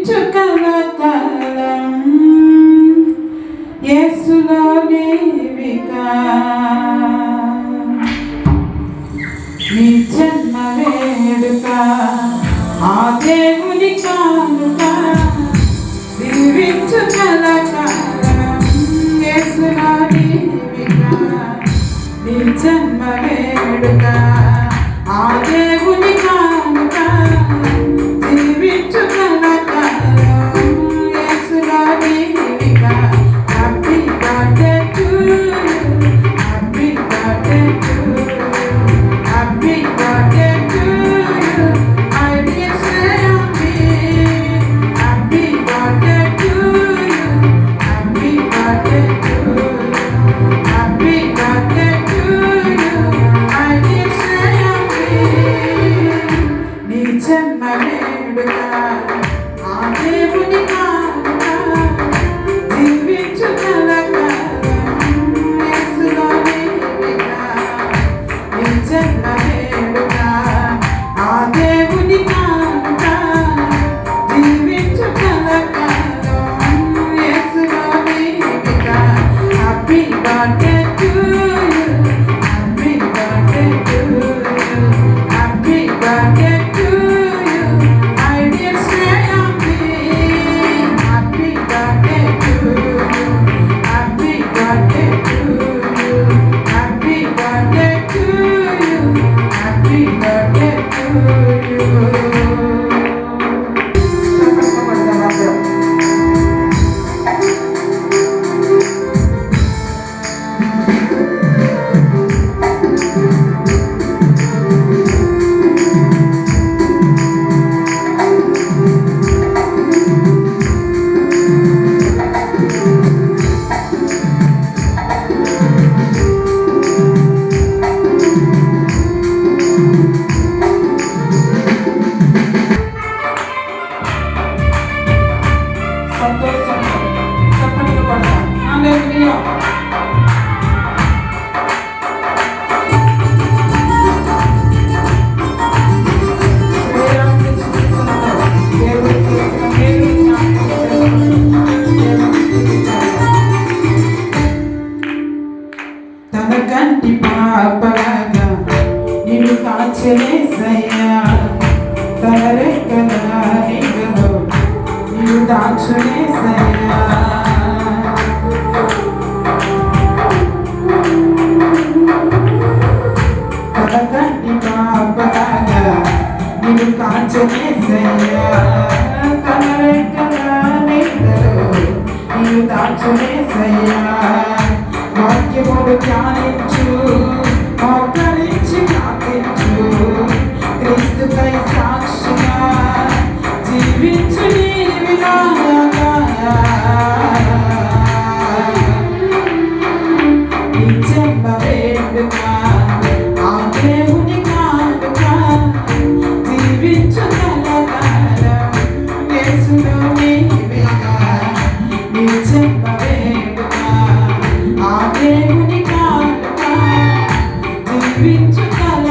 జీవించు కలకాలం యేసులో నీవిగా నీ జన్మ వేడుక ఆ దేవుని కానుక జీవించు కలకాలం యేసులో నీవిగా నీ జన్మ వేడుక ఆ దేవుని కానుక జీవించు కలకాలం యేసులో నీవిగా happy birthday to you happy birthday to you happy birthday to you I dear Shreyami happy birthday to you happy birthday to you happy birthday to you I dear Shreyami నీ జన్మ వేడుక ఆ దేవుని కానుక జీవించు కలకాలం యేసులో నీవిగా నీ జన్మ వేడుక ఆ దేవుని కానుక జీవించు కలకాలం యేసులో నీవిగా happy birthday to you happy birthday to you happy birthday to you I dear Shreyami happy birthday to you happy birthday to you happy birthday to you happy birthday to you సంతోషం చెప్పండి కొడతా హల్లెలూయా తన కంటి పాపలాగా నిన్ను కాచెలేసయ్యా తన రెక్కల నీడలో నిన్ను దాచునేసయ్యా తన కంటి పాపలాగా నిన్ను కాచెలేసయ్యా తన రెక్కల నీడలో నిన్ను దాచునేసయ్యా వాక్యములు ధ్యానించు మోకరించి ప్రార్థించు క్రీస్తుకై సాక్షిగా జీవించు నీవిగా నీ జన్మ వేడుక ఆ దేవుని కానుక జీవించు కలకాలం యేసులో నీవిగా నీ జన్మ వేడుక ఆ దేవుని కానుక జీవించు కలకాలం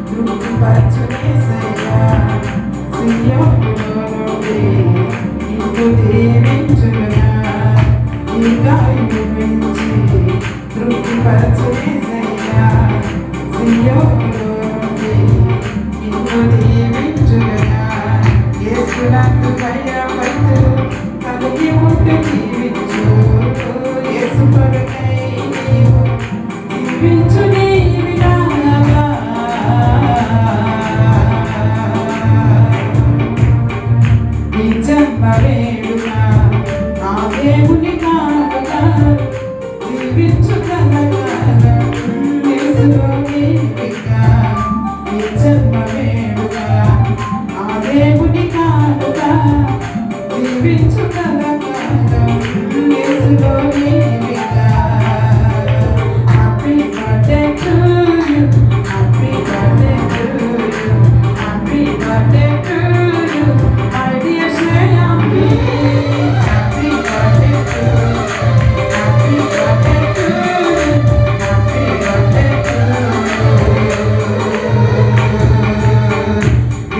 తృప్తిపరచునేసయ్యా సియోనులో నుండి నిన్ను దీవించునుగా ఈ గాయము నుంచి తృప్తిపరచునేసయ్యా సియోనులో నుండి నిన్ను దీవించునుగా యేసునందు భయపడు కలిగి ఉంటూ జీవించు యేసు కొరకై నీవు జీవించు నీ విధానగా నీ జన్మ వేడుక ఆ దేవుని కానుక జీవించు కలకాలం యేసులో నీవిగా నీ జన్మ వేడుక ఆ దేవుని కానుక జీవించు కలకాలం యేసులో నీవిగా happy birthday to you happy birthday to you happy birthday to you my dear Shreyambi happy birthday to you happy birthday to you happy birthday to you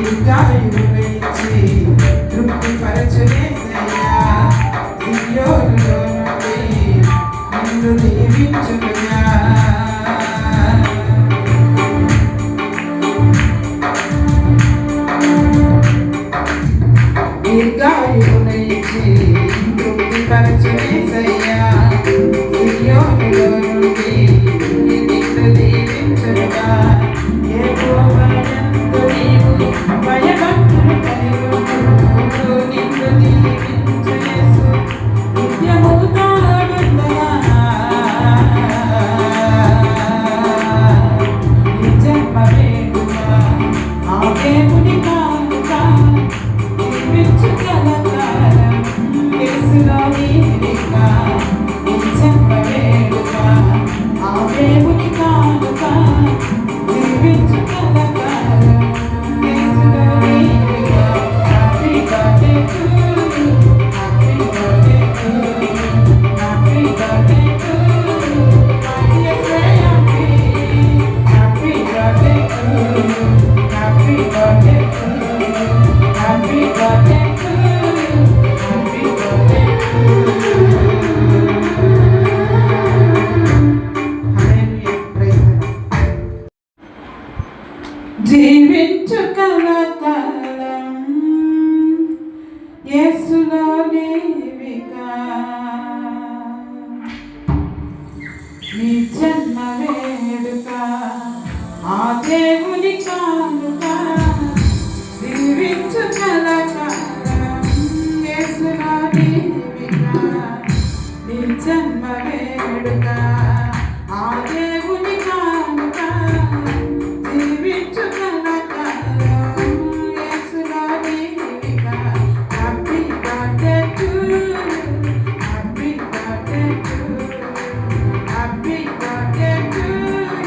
ఈ గాయము నుంచి తృప్తిపరచునేసయ్యా సియోనులో నుండి నిన్ను దీవించునుగా దీర్ఘాయువు నుంచి తృప్తిపరచునేసయ్యా సియోనులో నుండి నిన్ను దీవించునుగా యెహోవాయందు నీవు భయభక్తులు కలిగి ఉండు నిన్ను దీవించు యేసు నిత్యము తోడుండగా నీ జన్మ వేడుక ఆ దేవుని కానుక జీవించు కలకాలం యేసులో నీవిగా నీ జన్మ వేడుక ఆ దేవుని కానుక జీవించు కలకాలం యేసులో నీవిగా happy birthday to you happy birthday to you happy birthday to you my dear Shreyambi happy birthday to you happy birthday to you happy birthday to you happy birthday to you hallelujah praise జీవించు కలకాలం యేసులో నీవిగా నీ జన్మ వేడుక ఆ దేవుని కానుక జీవించు కలకాలం యేసులో నీవిగా నీ జన్మ వేడుక ఆ దేవుని కానుక జీవించు కలకాలం యేసులో నీవిగా happy birthday to you happy birthday to you happy birthday to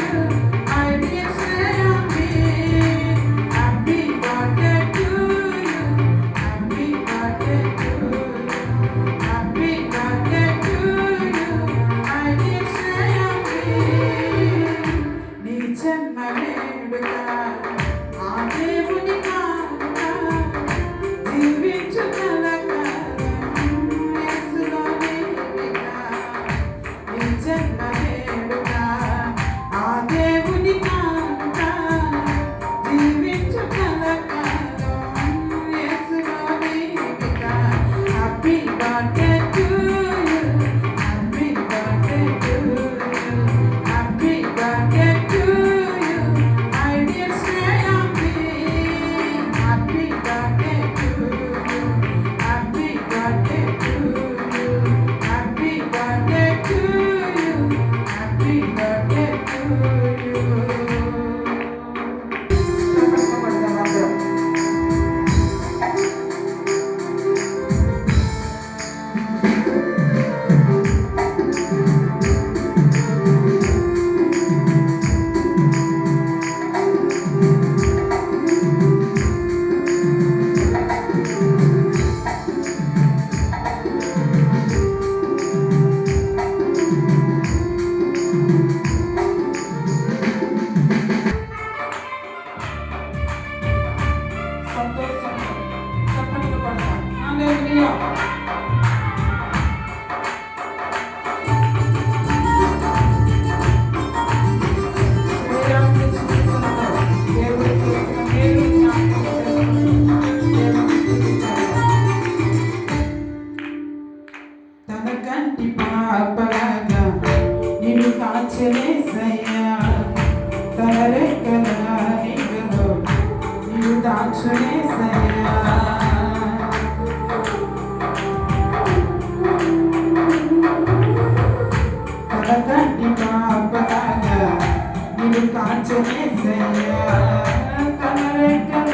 you my dear Shreyambi happy birthday to you happy birthday to you happy birthday to you my dear Shreyambi నీ జన్మ వేడుక ఆ దేవుని కానుక జీవించు కలకాలం యేసులో నీవిగా నీ జన్మ వేడుక ఆ దేవుని కానుక జీవించు కలకాలం యేసులో నీవిగా happy birthday to you happy birthday to you happy birthday to you my dear Shreyambi దాచునేసయ్యా. కలకంటి పాపలాగా నిన్ను కాచునేసయ్యా. కలరెక్కల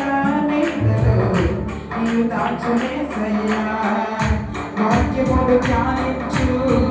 నీడలో నిన్ను దాచునేసయ్యా. వాక్యములు ధ్యానించు